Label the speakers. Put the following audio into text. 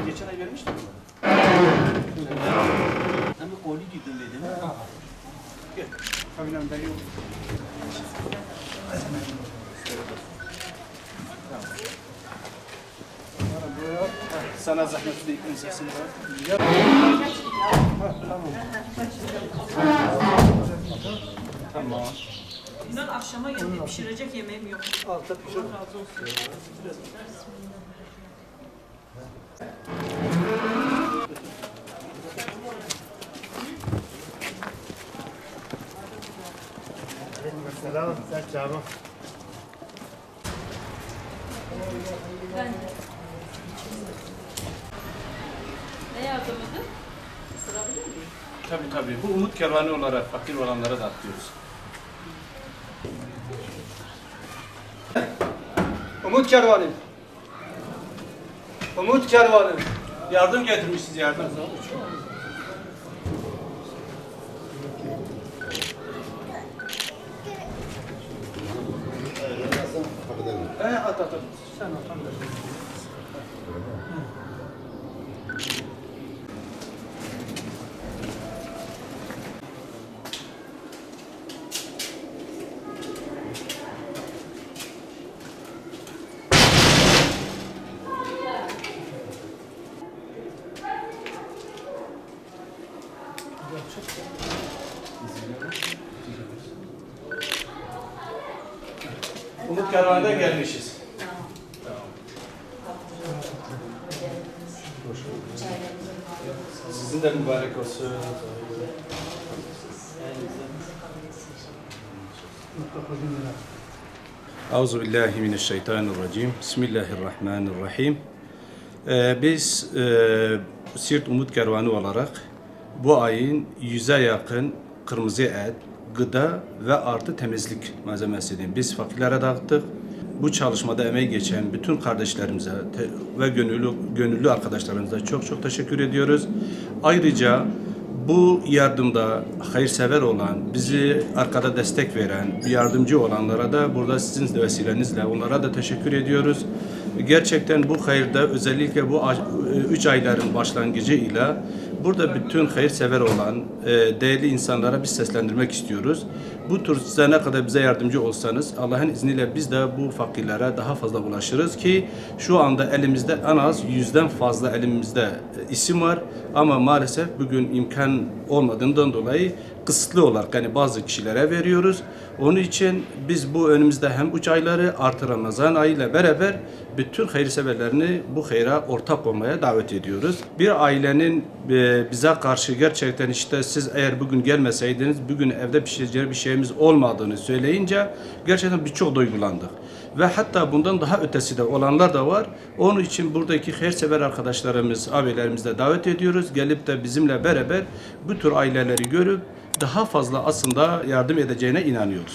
Speaker 1: Geçen ay vermiştim. Hem de koli gittim dedim. Gel. Kabilen ben yok. Sana zahmeti de iklim sesini var. Tamam.
Speaker 2: İnan akşama yemeği pişirecek yemeğim yok.
Speaker 1: Altta pişir.
Speaker 2: Allah razı olsun.
Speaker 3: Selam, sen çağırma.
Speaker 2: Ne yardımıydı? Sırabilir miyim?
Speaker 1: Tabii. Bu umut kervanı olarak fakir olanlara dağıtıyoruz. Umut kervanı. Umut kervanı. Yardım getirmişiz yardım. At. Sen at. Umut kervanından gelmişiz. Sizin de mübarek olsun. Euzubillahimineşşeytanirracim. Bismillahirrahmanirrahim. Biz Siirt Umut Kervanı olarak bu ayın 100'e yakın kırmızı et, gıda ve artı temizlik malzemesini biz fakirlere dağıttık. Bu çalışmada emeği geçen bütün kardeşlerimize ve gönüllü arkadaşlarımıza çok teşekkür ediyoruz. Ayrıca bu yardımda hayırsever olan, bizi arkada destek veren, yardımcı olanlara da burada sizin vesilenizle onlara da teşekkür ediyoruz. Gerçekten bu hayırda özellikle bu 3 ayların başlangıcıyla burada bütün hayırsever olan değerli insanlara biz seslendirmek istiyoruz. Bu tür size ne kadar bize yardımcı olsanız Allah'ın izniyle biz de bu fakirlere daha fazla ulaşırız ki şu anda elimizde en az 100'den fazla elimizde isim var ama maalesef bugün imkan olmadığından dolayı kısıtlı olarak yani bazı kişilere veriyoruz. Onun için biz bu önümüzde hem 3 ayları artı Ramazan ayıyla beraber bütün hayırseverlerini bu hayra ortak olmaya davet ediyoruz. Bir ailenin bize karşı gerçekten işte siz eğer bugün gelmeseydiniz bugün evde pişireceği bir şeyimiz olmadığını söyleyince gerçekten birçok duygulandık. Ve hatta bundan daha ötesi de olanlar da var. Onun için buradaki hayırsever arkadaşlarımız, abilerimizi de davet ediyoruz. Gelip de bizimle beraber bu tür aileleri görüp daha fazla aslında yardım edeceğine inanıyoruz.